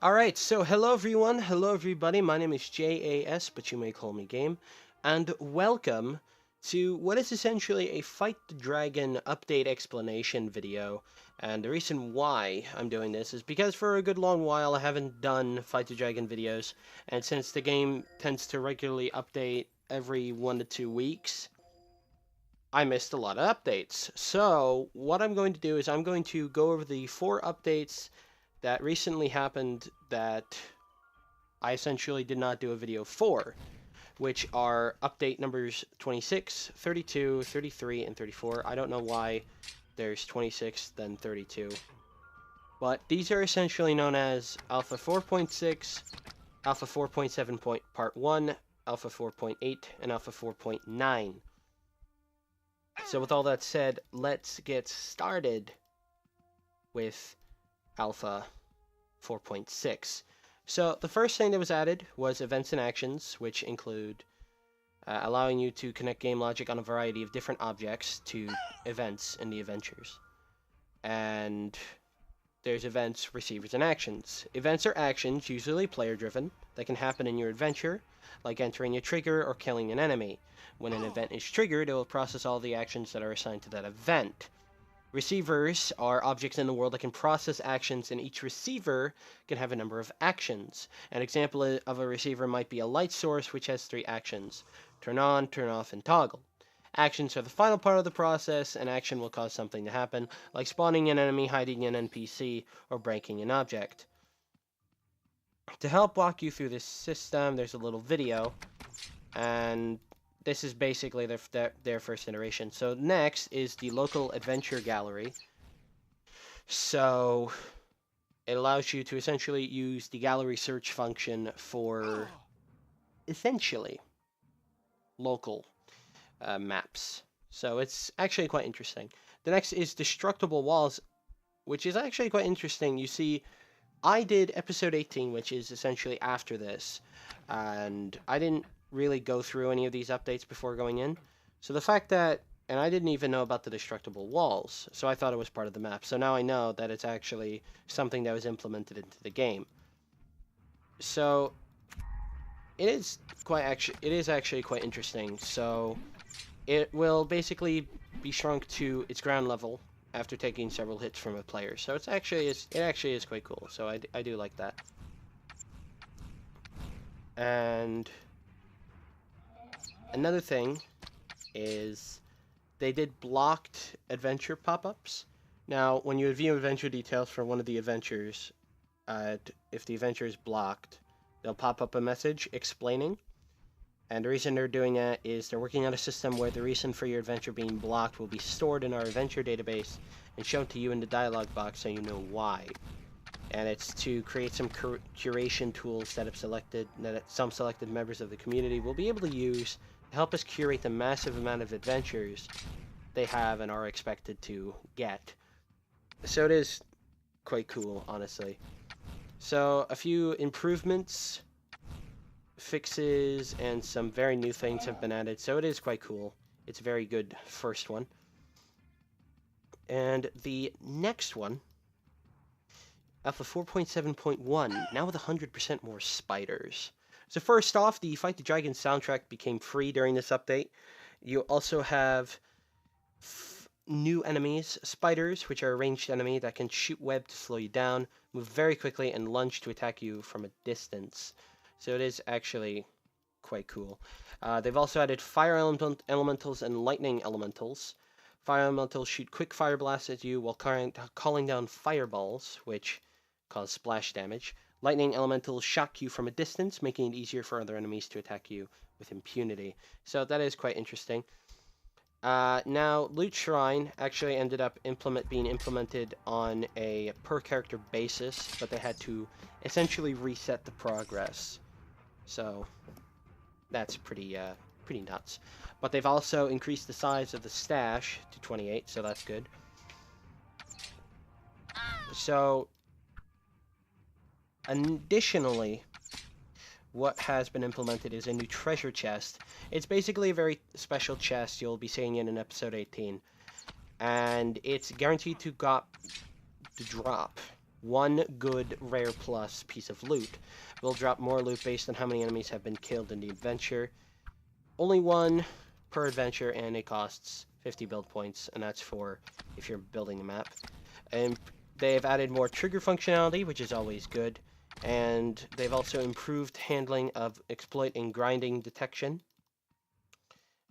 Alright, so hello everyone, hello everybody, my name is J.A.S, but you may call me Game, and welcome to what is essentially a Fight the Dragon update explanation video. And the reason why I'm doing this is because for a good long while I haven't done Fight the Dragon videos, and since the game tends to regularly update every 1 to 2 weeks, I missed a lot of updates. So what I'm going to do is I'm going to go over the 4 updates that recently happened that I essentially did not do a video for, which are update numbers 26, 32, 33, and 34. I don't know why there's 26, then 32. But these are essentially known as Alpha 4.6, Alpha 4.7 Part 1, Alpha 4.8, and Alpha 4.9. So with all that said, let's get started with Alpha 4.6. So the first thing that was added was events and actions, which include allowing you to connect game logic on a variety of different objects to events in the adventures. And there's events, receivers, and actions. Events are actions, usually player-driven, that can happen in your adventure, like entering a trigger or killing an enemy. When an event is triggered, it will process all the actions that are assigned to that event. Receivers are objects in the world that can process actions, and each receiver can have a number of actions. An example of a receiver might be a light source, which has 3 actions: turn on, turn off, and toggle. Actions are the final part of the process. An action will cause something to happen, like spawning an enemy, hiding an NPC, or breaking an object. To help walk you through this system, there's a little video, and this is basically their first iteration. So next is the local adventure gallery. So it allows you to essentially use the gallery search function for essentially local maps. So it's actually quite interesting. The next is destructible walls, which is actually quite interesting. You see, I did episode 18, which is essentially after this, and I didn't really go through any of these updates before going in. So the fact that, and I didn't even know about the destructible walls, so I thought it was part of the map. So now I know that it's actually something that was implemented into the game. So it is actually quite interesting. So it will basically be shrunk to its ground level after taking several hits from a player. So it actually is quite cool. So I do like that. And another thing is they did blocked adventure pop-ups. Now, when you view adventure details for one of the adventures, if the adventure is blocked, they'll pop up a message explaining. And the reason they're doing that is they're working on a system where the reason for your adventure being blocked will be stored in our adventure database and shown to you in the dialog box so you know why. And it's to create some curation tools that some selected members of the community will be able to use to help us curate the massive amount of adventures they have and are expected to get. So it is quite cool, honestly. So a few improvements, fixes, and some very new things have been added, so it is quite cool. It's a very good first one. And the next one, Alpha 4.7.1, now with 100% more spiders. So first off, the Fight the Dragon soundtrack became free during this update. You also have new enemies, spiders, which are a ranged enemy that can shoot web to slow you down, move very quickly, and lunge to attack you from a distance. So it is actually quite cool. They've also added fire elementals and lightning elementals. Fire elementals shoot quick fire blasts at you while calling down fireballs, which cause splash damage. Lightning elementals shock you from a distance, making it easier for other enemies to attack you with impunity. So that is quite interesting. Now, Loot Shrine actually ended up being implemented on a per-character basis, but they had to essentially reset the progress. So that's pretty nuts. But they've also increased the size of the stash to 28, so that's good. So, additionally, what has been implemented is a new treasure chest. It's basically a very special chest you'll be seeing in episode 18. And it's guaranteed to drop one good rare plus piece of loot. Will drop more loot based on how many enemies have been killed in the adventure. Only one per adventure, and it costs 50 build points, and that's for if you're building a map. And they've added more trigger functionality, which is always good. And they've also improved handling of exploit and grinding detection,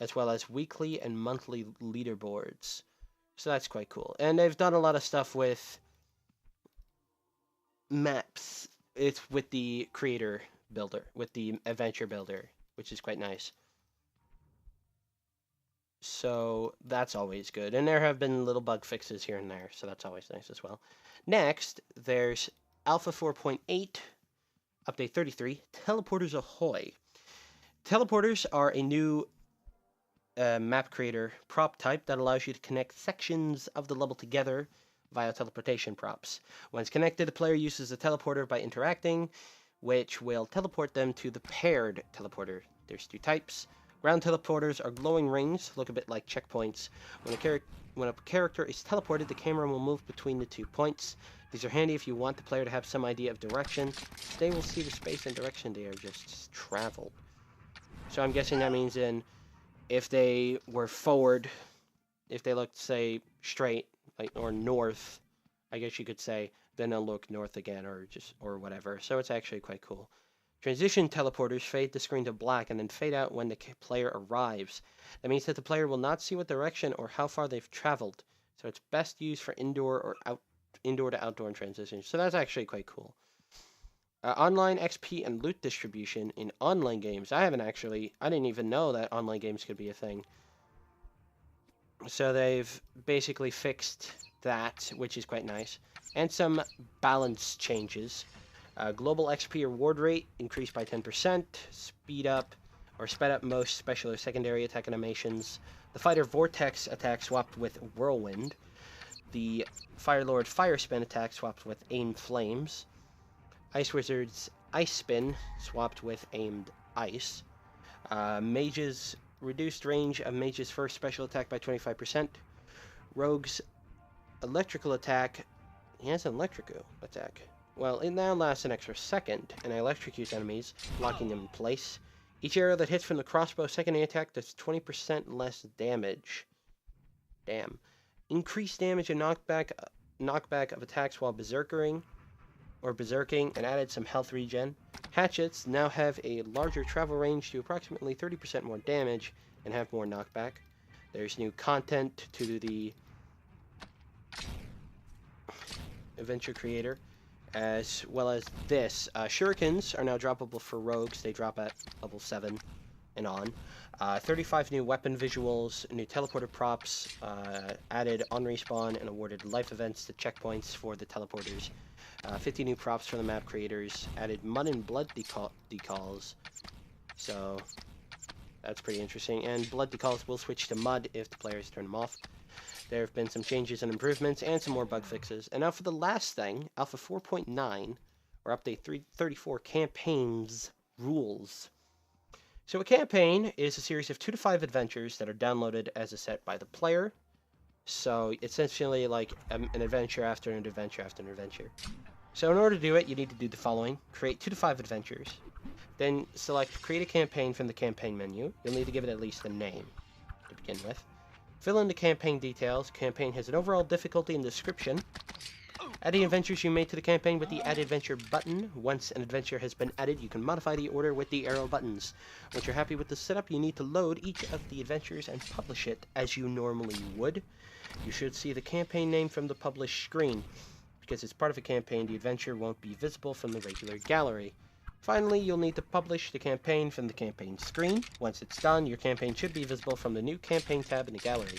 as well as weekly and monthly leaderboards. So that's quite cool. And they've done a lot of stuff with maps. It's with the creator builder, with the adventure builder, which is quite nice. So that's always good. And there have been little bug fixes here and there, so that's always nice as well. Next, there's Alpha 4.8, Update 33, Teleporters Ahoy. Teleporters are a new map creator prop type that allows you to connect sections of the level together via teleportation props. Once connected, the player uses the teleporter by interacting, which will teleport them to the paired teleporter. There's two types. Ground teleporters are glowing rings, look a bit like checkpoints. When a character is teleported, the camera will move between the 2 points. These are handy if you want the player to have some idea of direction. They will see the space and direction they are just traveled. So I'm guessing that means if they were forward, if they looked, say, straight, or north, I guess you could say, then they'll look north again, or whatever. So it's actually quite cool. Transition teleporters fade the screen to black and then fade out when the player arrives. That means that the player will not see what direction or how far they've traveled. So it's best used for indoor to outdoor transitions. So that's actually quite cool. Online XP and loot distribution in online games. I didn't even know that online games could be a thing. So they've basically fixed that, which is quite nice. And some balance changes. Global XP reward rate increased by 10%. Sped up most special or secondary attack animations. The Fighter Vortex attack swapped with Whirlwind. The Firelord Fire Spin attack swapped with Aim Flames. Ice Wizard's Ice Spin swapped with Aimed Ice. Mage's reduced range of Mage's first special attack by 25%. Rogue's electrical attack. He has an electrical attack. Well, it now lasts an extra second and electrocutes enemies, locking them in place. Each arrow that hits from the crossbow secondary attack does 20% less damage. Damn. Increased damage and knockback of attacks while berserking, and added some health regen. Hatchets now have a larger travel range to approximately 30% more damage and have more knockback. There's new content to the adventure creator, as well as this. Shurikens are now droppable for rogues. They drop at level 7 and on. 35 new weapon visuals, new teleporter props, added on respawn and awarded life events to checkpoints for the teleporters. 50 new props for the map creators, added mud and blood decals, so that's pretty interesting. And blood decals will switch to mud if the players turn them off. There have been some changes and improvements and some more bug fixes. And now for the last thing, Alpha 4.9, or Update 34, Campaigns Rules. So a campaign is a series of 2 to 5 adventures that are downloaded as a set by the player. So it's essentially like an adventure after an adventure after an adventure. So in order to do it, you need to do the following. Create 2 to 5 adventures. Then select Create a Campaign from the campaign menu. You'll need to give it at least a name to begin with. Fill in the campaign details. Campaign has an overall difficulty and description. Add the adventures you made to the campaign with the Add Adventure button. Once an adventure has been added, you can modify the order with the arrow buttons. Once you're happy with the setup, you need to load each of the adventures and publish it as you normally would. You should see the campaign name from the publish screen. Because it's part of a campaign, the adventure won't be visible from the regular gallery. Finally, you'll need to publish the campaign from the campaign screen. Once it's done, your campaign should be visible from the new campaign tab in the gallery.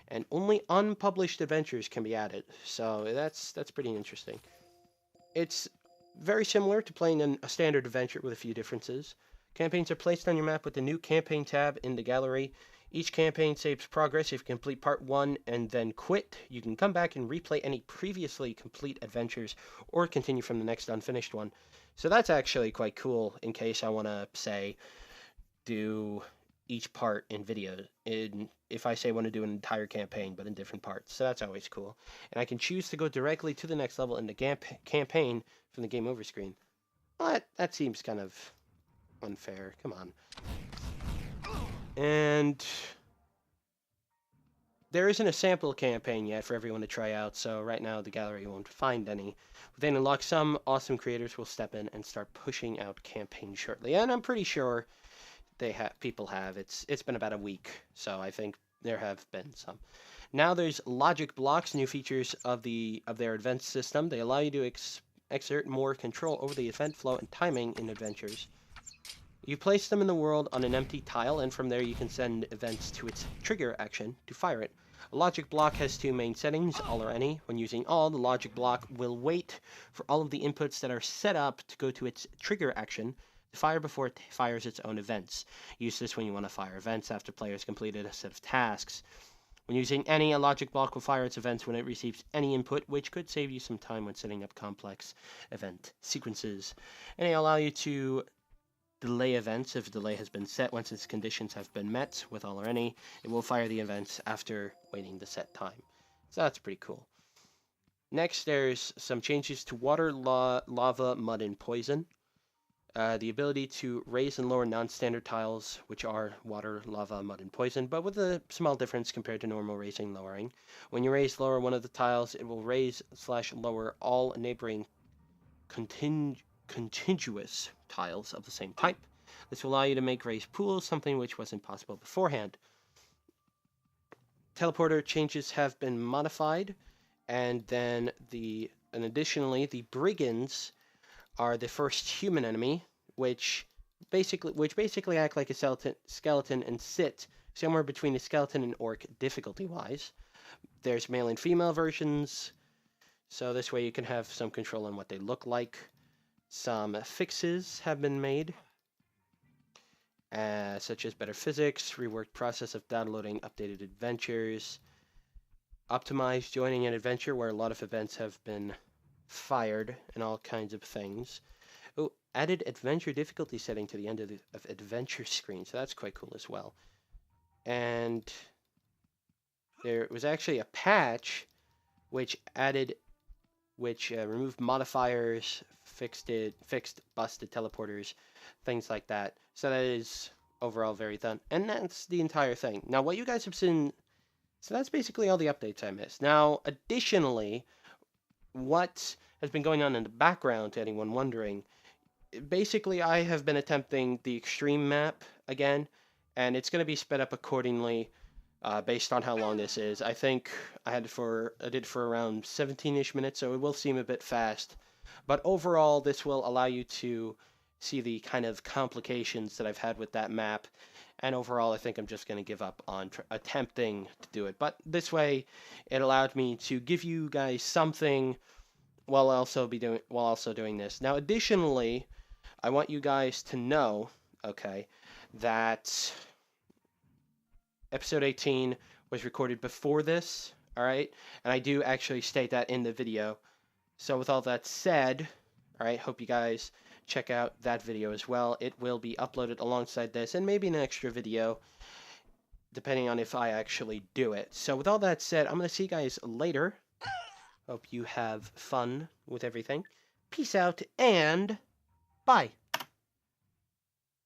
And only unpublished adventures can be added, so that's pretty interesting. It's very similar to playing a standard adventure with a few differences. Campaigns are placed on your map with the new campaign tab in the gallery. Each campaign saves progress if you complete part 1 and then quit. You can come back and replay any previously complete adventures or continue from the next unfinished one. So that's actually quite cool in case I want to, say, do each part in videos. If I say I want to do an entire campaign, but in different parts, so that's always cool. And I can choose to go directly to the next level in the campaign from the game over screen. But that seems kind of unfair. Come on. And there isn't a sample campaign yet for everyone to try out, so right now the gallery won't find any. But then unlock, some awesome creators will step in and start pushing out campaigns shortly. And I'm pretty sure people have. It's been about a week, so I think there have been some. Now there's logic blocks, new features of their event system. They allow you to exert more control over the event flow and timing in adventures. You place them in the world on an empty tile, and from there you can send events to its trigger action to fire it. A logic block has two main settings, all or any. When using all, the logic block will wait for all of the inputs that are set up to go to its trigger action to fire before it fires its own events. Use this when you want to fire events after players completed a set of tasks. When using any, a logic block will fire its events when it receives any input, which could save you some time when setting up complex event sequences. And they allow you to delay events if a delay has been set once its conditions have been met. With all or any, it will fire the events after waiting the set time. So that's pretty cool. Next, there's some changes to water, lava, mud, and poison. The ability to raise and lower non-standard tiles, which are water, lava, mud, and poison, but with a small difference compared to normal raising and lowering. When you lower one of the tiles, it will raise/lower all neighboring contiguous tiles of the same type. This will allow you to make raised pools, something which wasn't possible beforehand. Teleporter changes have been modified, and then additionally, the brigands are the first human enemy, which basically act like a skeleton and sit somewhere between a skeleton and orc difficulty-wise. There's male and female versions, so this way you can have some control on what they look like. Some fixes have been made, such as better physics, reworked process of downloading updated adventures, optimized joining an adventure where a lot of events have been fired, and all kinds of things. Oh, added adventure difficulty setting to the end of adventure screen, so that's quite cool as well. And there was actually a patch which removed modifiers, fixed busted teleporters, things like that. So that is overall very done. And that's the entire thing. Now, what you guys have seen, so that's basically all the updates I missed. Now, additionally, what has been going on in the background, to anyone wondering, basically I have been attempting the extreme map again, and it's going to be sped up accordingly based on how long this is. I think I did for around 17-ish minutes, so it will seem a bit fast. But overall, this will allow you to see the kind of complications that I've had with that map. And overall, I think I'm just going to give up on attempting to do it. But this way, it allowed me to give you guys something while also doing this. Now, additionally, I want you guys to know, okay, that episode 18 was recorded before this, all right? And I do actually state that in the video. So with all that said, all right, hope you guys check out that video as well. It will be uploaded alongside this and maybe an extra video, depending on if I actually do it. So with all that said, I'm going to see you guys later. Hope you have fun with everything. Peace out and bye.